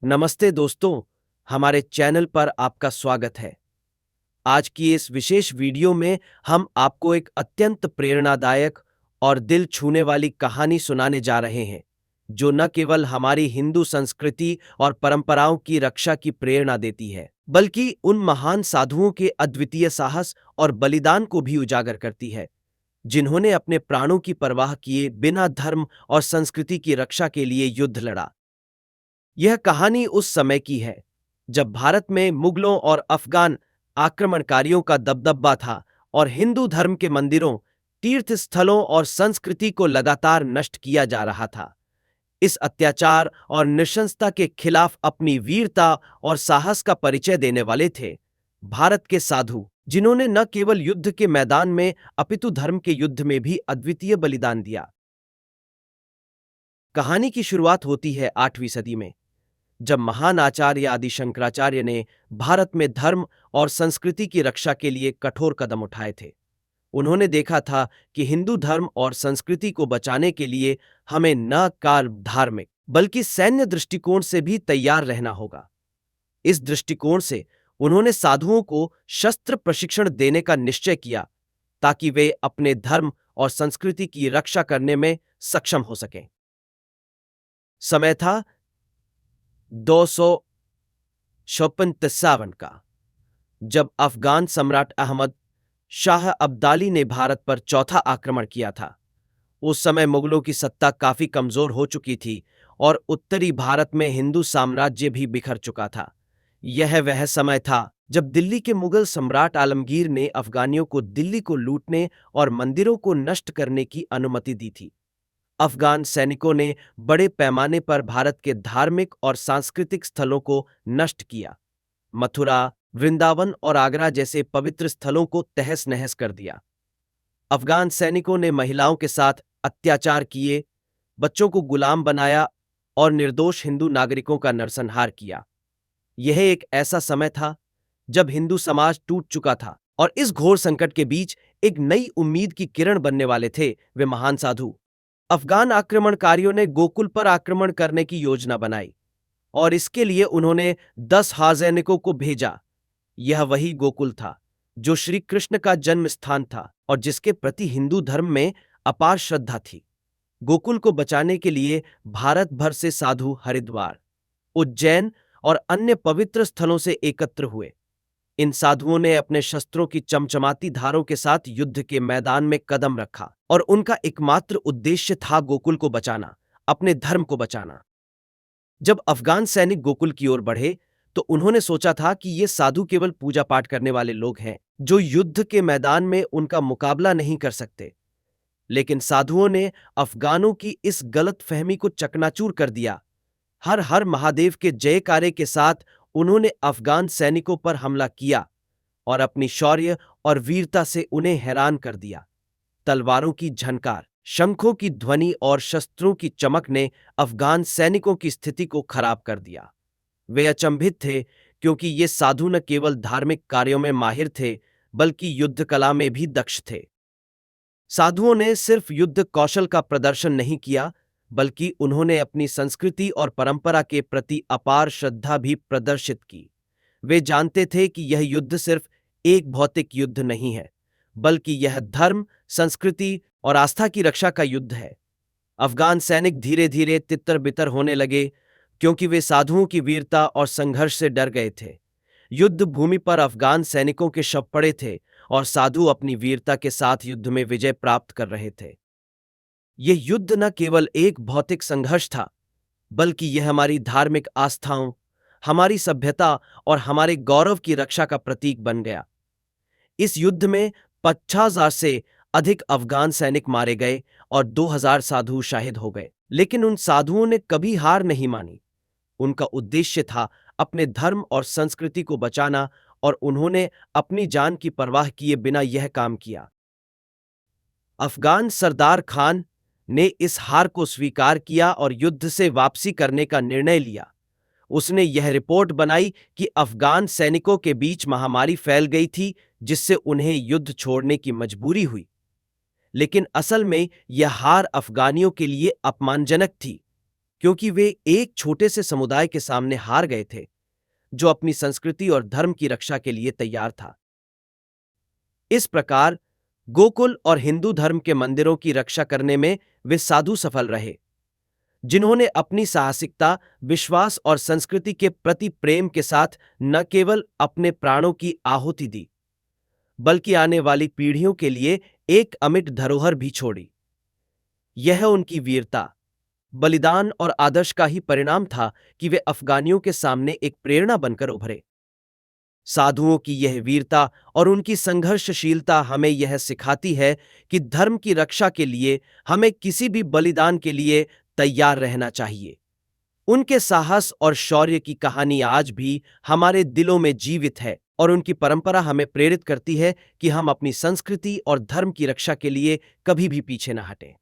नमस्ते दोस्तों, हमारे चैनल पर आपका स्वागत है। आज की इस विशेष वीडियो में हम आपको एक अत्यंत प्रेरणादायक और दिल छूने वाली कहानी सुनाने जा रहे हैं, जो न केवल हमारी हिंदू संस्कृति और परंपराओं की रक्षा की प्रेरणा देती है, बल्कि उन महान साधुओं के अद्वितीय साहस और बलिदान को भी उजागर करती है, जिन्होंने अपने प्राणों की परवाह किए बिना धर्म और संस्कृति की रक्षा के लिए युद्ध लड़ा। यह कहानी उस समय की है जब भारत में मुगलों और अफगान आक्रमणकारियों का दबदबा था और हिंदू धर्म के मंदिरों, तीर्थ स्थलों और संस्कृति को लगातार नष्ट किया जा रहा था। इस अत्याचार और नृशंसता के खिलाफ अपनी वीरता और साहस का परिचय देने वाले थे भारत के साधु, जिन्होंने न केवल युद्ध के मैदान में अपितु धर्म के युद्ध में भी अद्वितीय बलिदान दिया। कहानी की शुरुआत होती है 8वीं सदी में, जब महान आचार्य आदि शंकराचार्य ने भारत में धर्म और संस्कृति की रक्षा के लिए कठोर कदम उठाए थे। उन्होंने देखा था कि हिंदू धर्म और संस्कृति को बचाने के लिए हमें न केवल धार्मिक बल्कि सैन्य दृष्टिकोण से भी तैयार रहना होगा। इस दृष्टिकोण से उन्होंने साधुओं को शस्त्र प्रशिक्षण देने का निश्चय किया, ताकि वे अपने धर्म और संस्कृति की रक्षा करने में सक्षम हो सकें। समय था 256 का, जब अफगान सम्राट अहमद शाह अब्दाली ने भारत पर चौथा आक्रमण किया था। उस समय मुगलों की सत्ता काफी कमजोर हो चुकी थी और उत्तरी भारत में हिंदू साम्राज्य भी बिखर चुका था। यह वह समय था जब दिल्ली के मुगल सम्राट आलमगीर ने अफगानियों को दिल्ली को लूटने और मंदिरों को नष्ट करने की अनुमति दी थी। अफगान सैनिकों ने बड़े पैमाने पर भारत के धार्मिक और सांस्कृतिक स्थलों को नष्ट किया। मथुरा, वृंदावन और आगरा जैसे पवित्र स्थलों को तहस-नहस कर दिया। अफगान सैनिकों ने महिलाओं के साथ अत्याचार किए, बच्चों को गुलाम बनाया और निर्दोष हिंदू नागरिकों का नरसंहार किया। यह एक ऐसा समय था जब हिंदू समाज टूट चुका था और इस घोर संकट के बीच एक नई उम्मीद की किरण बनने वाले थे वे महान साधु। अफगान आक्रमणकारियों ने गोकुल पर आक्रमण करने की योजना बनाई और इसके लिए उन्होंने 10,000 सैनिकों को भेजा। यह वही गोकुल था जो श्री कृष्ण का जन्म स्थान था और जिसके प्रति हिंदू धर्म में अपार श्रद्धा थी। गोकुल को बचाने के लिए भारत भर से साधु हरिद्वार, उज्जैन और अन्य पवित्र स्थलों से एकत्र हुए। इन साधुओं ने अपने शस्त्रों की चमचमाती धारों के साथ युद्ध के मैदान में कदम रखा और उनका एकमात्र उद्देश्य था गोकुल को बचाना, अपने धर्म को बचाना। जब अफगान सैनिक गोकुल की ओर बढ़े तो उन्होंने सोचा था कि ये साधु केवल पूजा पाठ करने वाले लोग हैं जो युद्ध के मैदान में उनका मुकाबला नहीं कर सकते। लेकिन साधुओं ने अफगानों की इस गलत फहमी को चकनाचूर कर दिया। हर हर महादेव के जयकारे के साथ उन्होंने अफगान सैनिकों पर हमला किया और अपनी शौर्य और वीरता से उन्हें हैरान कर दिया। तलवारों की झनकार, शंखों की ध्वनि और शस्त्रों की चमक ने अफगान सैनिकों की स्थिति को खराब कर दिया। वे अचंभित थे, क्योंकि ये साधु न केवल धार्मिक कार्यों में माहिर थे बल्कि युद्ध कला में भी दक्ष थे। साधुओं ने सिर्फ युद्ध कौशल का प्रदर्शन नहीं किया, बल्कि उन्होंने अपनी संस्कृति और परंपरा के प्रति अपार श्रद्धा भी प्रदर्शित की। वे जानते थे कि यह युद्ध सिर्फ एक भौतिक युद्ध नहीं है, बल्कि यह धर्म, संस्कृति और आस्था की रक्षा का युद्ध है। अफगान सैनिक धीरे धीरे तितर-बितर होने लगे, क्योंकि वे साधुओं की वीरता और संघर्ष से डर गए थे। युद्ध भूमि पर अफगान सैनिकों के शव पड़े थे और साधु अपनी वीरता के साथ युद्ध में विजय प्राप्त कर रहे थे। यह युद्ध न केवल एक भौतिक संघर्ष था, बल्कि यह हमारी धार्मिक आस्थाओं, हमारी सभ्यता और हमारे गौरव की रक्षा का प्रतीक बन गया। इस युद्ध में 50,000 से अधिक अफगान सैनिक मारे गए और 2,000 साधु शहीद हो गए। लेकिन उन साधुओं ने कभी हार नहीं मानी। उनका उद्देश्य था अपने धर्म और संस्कृति को बचाना और उन्होंने अपनी जान की परवाह किए बिना यह काम किया। अफगान सरदार खान ने इस हार को स्वीकार किया और युद्ध से वापसी करने का निर्णय लिया। उसने यह रिपोर्ट बनाई कि अफगान सैनिकों के बीच महामारी फैल गई थी, जिससे उन्हें युद्ध छोड़ने की मजबूरी हुई। लेकिन असल में यह हार अफगानियों के लिए अपमानजनक थी। क्योंकि वे एक छोटे से समुदाय के सामने हार गए थे जो अपनी संस्कृति और धर्म की रक्षा के लिए तैयार था। इस प्रकार गोकुल और हिंदू धर्म के मंदिरों की रक्षा करने में वे साधु सफल रहे, जिन्होंने अपनी साहसिकता, विश्वास और संस्कृति के प्रति प्रेम के साथ न केवल अपने प्राणों की आहुति दी, बल्कि आने वाली पीढ़ियों के लिए एक अमिट धरोहर भी छोड़ी। यह उनकी वीरता, बलिदान और आदर्श का ही परिणाम था कि वे अफगानियों के सामने एक प्रेरणा बनकर उभरे। साधुओं की यह वीरता और उनकी संघर्षशीलता हमें यह सिखाती है कि धर्म की रक्षा के लिए हमें किसी भी बलिदान के लिए तैयार रहना चाहिए। उनके साहस और शौर्य की कहानी आज भी हमारे दिलों में जीवित है और उनकी परंपरा हमें प्रेरित करती है कि हम अपनी संस्कृति और धर्म की रक्षा के लिए कभी भी पीछे न हटें।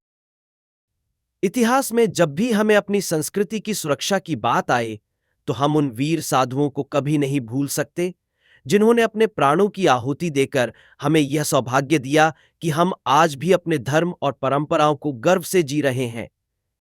इतिहास में जब भी हमें अपनी संस्कृति की सुरक्षा की बात आए, तो हम उन वीर साधुओं को कभी नहीं भूल सकते, जिन्होंने अपने प्राणों की आहुति देकर हमें यह सौभाग्य दिया कि हम आज भी अपने धर्म और परंपराओं को गर्व से जी रहे हैं।